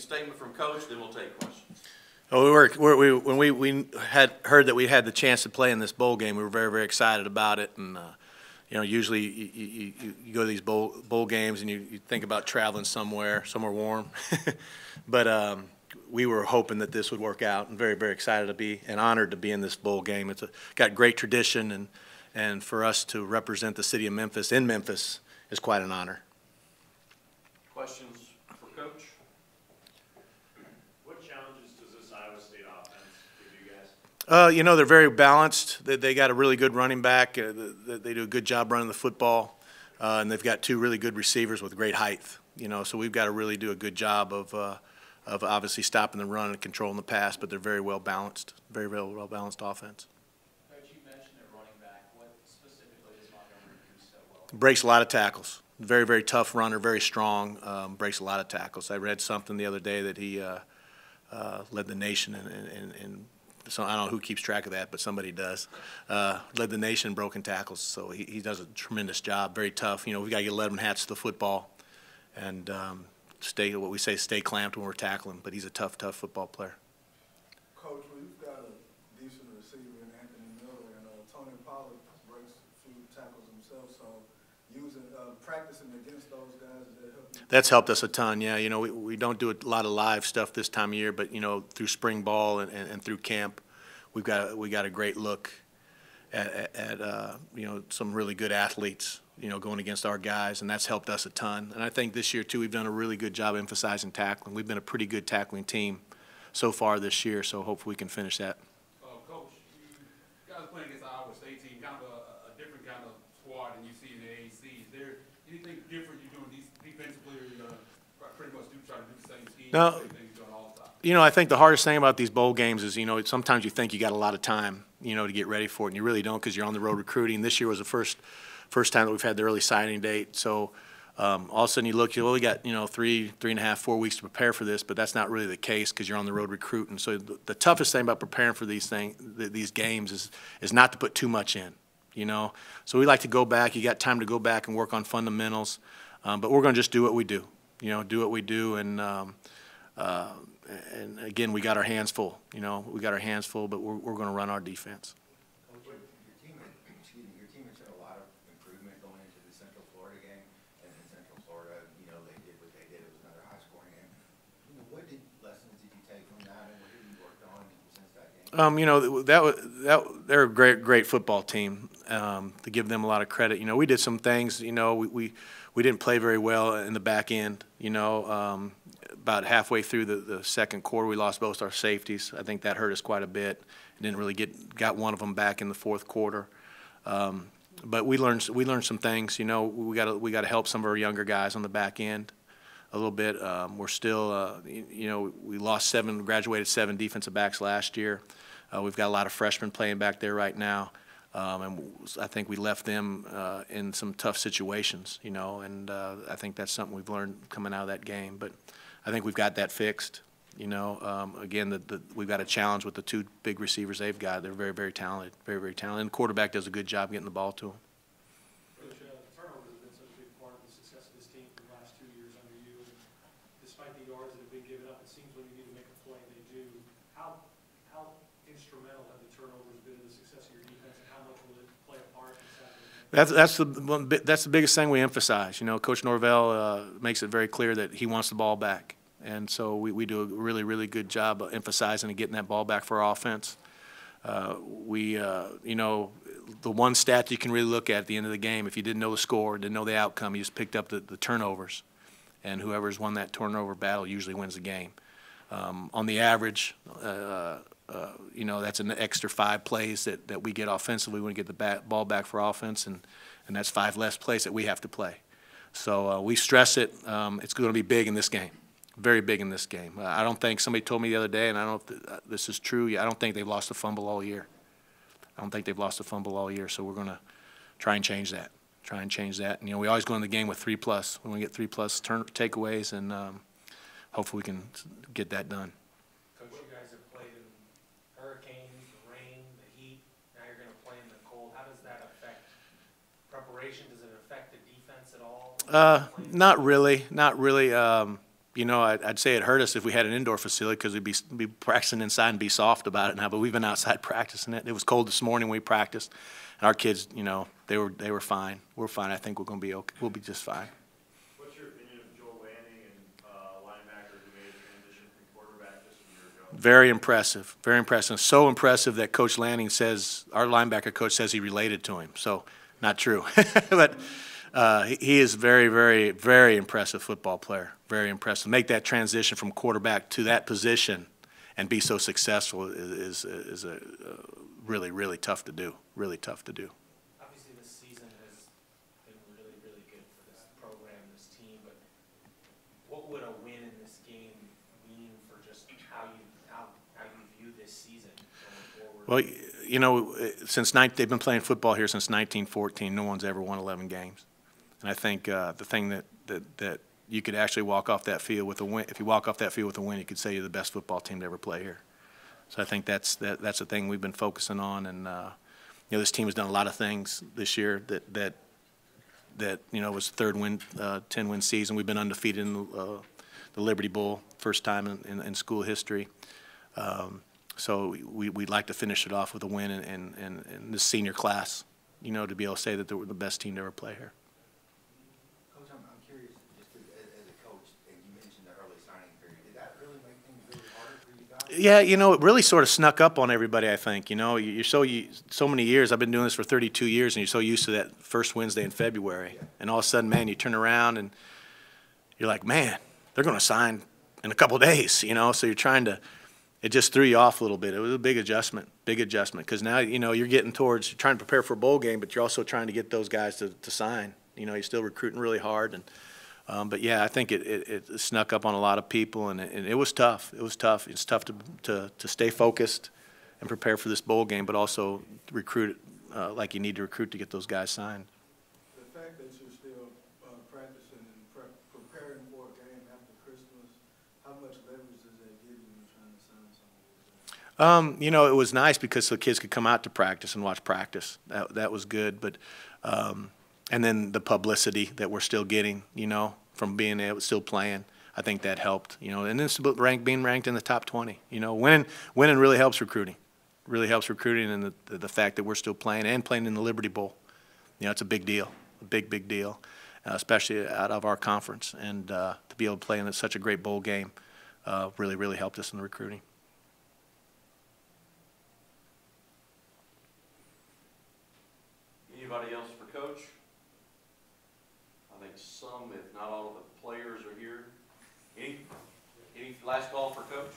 statement from Coach, then we'll take questions. Oh, when we had heard that we had the chance to play in this bowl game, we were very, very excited about it. And you know, usually you go to these bowl games and you think about traveling somewhere warm, but we were hoping that this would work out, and very, very excited to be and honored to be in this bowl game. It's got great tradition, and for us to represent the city of Memphis in Memphis is quite an honor. Questions for Coach? What challenges does this Iowa State offense give you guys? You know, they're very balanced. They got a really good running back. They do a good job running the football, and they've got two really good receivers with great height. You know, so we've got to really do a good job of obviously stopping the run and controlling the pass. But they're very well balanced, very well balanced offense. Coach, you mentioned their running back. What specifically does Montgomery do so well? Breaks a lot of tackles. Very, very tough runner, very strong, breaks a lot of tackles. I read something the other day that he led the nation in so I don't know who keeps track of that, but somebody does. Led the nation in broken tackles, so he does a tremendous job, very tough. You know, we got to get 11 hats to the football and stay clamped when we're tackling, but he's a tough football player. Coach, we've got a decent receiver in Anthony Miller, and Tony Pollard breaks a few tackles himself, so practicing against those guys, does that help you? That's helped us a ton, yeah. You know, we don't do a lot of live stuff this time of year, but, you know, through spring ball and through camp, we got a great look at you know, some really good athletes, you know, going against our guys, and that's helped us a ton. And I think this year, too, we've done a really good job emphasizing tackling. We've been a pretty good tackling team so far this year, so hopefully we can finish that. Coach, you guys playing against the Iowa State team, kind of a different kind of squad than you see in the AAC. Is there anything different you're doing defensively, or you're going to pretty much try to do the same scheme, No. same thing you're doing all the time? You know, I think the hardest thing about these bowl games is, you know, sometimes you think you got a lot of time, you know, to get ready for it, and you really don't, because you're on the road recruiting. This year was the first time that we've had the early signing date. So all of a sudden you look, you only got, you know, 3.5, 4 weeks to prepare for this, but that's not really the case because you're on the road recruiting. So the toughest thing about preparing for these games is not to put too much in, you know. So we like to go back. You got time to go back and work on fundamentals, but we're going to just do what we do, you know, do what we do, and again, we got our hands full, you know. We got our hands full, but we're going to run our defense. Your team has shown a lot of improvement going into the Central Florida game, and in Central Florida, you know, they did what they did. It was another high-scoring game. You know, what lessons did you take from that, and what have you worked on since that game? You know, they're a great football team. To give them a lot of credit, you know, we did some things. You know, we didn't play very well in the back end. You know, about halfway through the second quarter, we lost both our safeties. I think that hurt us quite a bit. Didn't really got one of them back in the fourth quarter. But we learned some things. You know, we got to help some of our younger guys on the back end a little bit. We're still, you know, we graduated 7 defensive backs last year. We've got a lot of freshmen playing back there right now, and I think we left them in some tough situations. You know, and I think that's something we've learned coming out of that game. But I think we've got that fixed. You know, again, we've got a challenge with the 2 big receivers they've got. They're very, very talented, very, very talented. And the quarterback does a good job getting the ball to them. Coach, turnover has been such a big part of the success of this team for the last 2 years under you. And despite the yards that have been given up, it seems when you need to make a play, they do. How instrumental have the turnovers been in the success of your defense, and how much will it play a part in Saturday? That's the biggest thing we emphasize. You know, Coach Norvell makes it very clear that he wants the ball back. And so we do a really, really good job of emphasizing and getting that ball back for our offense. You know, the one stat you can really look at the end of the game, if you didn't know the score, didn't know the outcome, you just picked up the turnovers. And whoever's won that turnover battle usually wins the game. On the average, you know, that's an extra 5 plays that we get offensively when we get the ball back for offense, and that's 5 less plays that we have to play. So we stress it. It's going to be big in this game. Very big in this game. I don't think, somebody told me the other day, and I don't know if this is true, I don't think they've lost a fumble all year. I don't think they've lost a fumble all year, so we're going to try and change that. And, you know, we always go in the game with 3+. We want to get 3+ takeaways, and hopefully we can get that done. Coach, you guys have played in hurricanes, the rain, the heat. Now you're going to play in the cold. How does that affect preparation? Does it affect the defense at all? Not really. You know, I'd say it hurt us if we had an indoor facility because we'd be practicing inside and be soft about it now. But we've been outside practicing it. It was cold this morning when we practiced, and our kids, you know, they were fine. We're fine. I think we're going to be okay. We'll be just fine. What's your opinion of Joel Lanning and linebacker who made the transition from quarterback just a year ago? Very impressive. Very impressive. So impressive that Coach Lanning says, our linebacker coach says he related to him. So not true, but. He is very, very, very impressive football player. Very impressive. Make that transition from quarterback to that position and be so successful is really, really tough to do. Really tough to do. Obviously, this season has been really, really good for this program, this team, but what would a win in this game mean for just how you view this season going forward? Well, you know, they've been playing football here since 1914. No one's ever won 11 games. And I think the thing that you could actually walk off that field with a win. If you walk off that field with a win, you could say you're the best football team to ever play here. So I think that's the thing we've been focusing on. And you know, this team has done a lot of things this year that you know, was the third 10-win season. We've been undefeated in the Liberty Bowl, first time in school history. So we'd like to finish it off with a win in this senior class. You know, to be able to say that they were the best team to ever play here. Coach, I'm curious, just as a coach, and you mentioned the early signing period, did that really make things really harder for you guys? Yeah, you know, it really sort of snuck up on everybody, I think. You know, you're so many years. I've been doing this for 32 years, and you're so used to that first Wednesday in February. And all of a sudden, man, you turn around and you're like, man, they're going to sign in a couple of days, you know. So you're trying to – it just threw you off a little bit. It was a big adjustment, because now, you know, you're getting towards – you're trying to prepare for a bowl game, but you're also trying to get those guys to sign. You know, you're still recruiting really hard. But, yeah, I think it snuck up on a lot of people, and it was tough. It was tough. It's tough to stay focused and prepare for this bowl game, but also recruit like you need to recruit to get those guys signed. The fact that you're still practicing and preparing for a game after Christmas, how much leverage does that give you in trying to sign someone? You know, it was nice because the kids could come out to practice and watch practice. That was good, but and then the publicity that we're still getting, you know, from being able still playing, I think that helped. You know, and then being ranked in the top 20. You know, winning really helps recruiting. Really helps recruiting, and the fact that we're still playing and playing in the Liberty Bowl. You know, it's a big deal, a big deal, especially out of our conference, and to be able to play in such a great bowl game really helped us in the recruiting. Anybody else for Coach? I think some, if not all of the players are here. Any last call for Coach?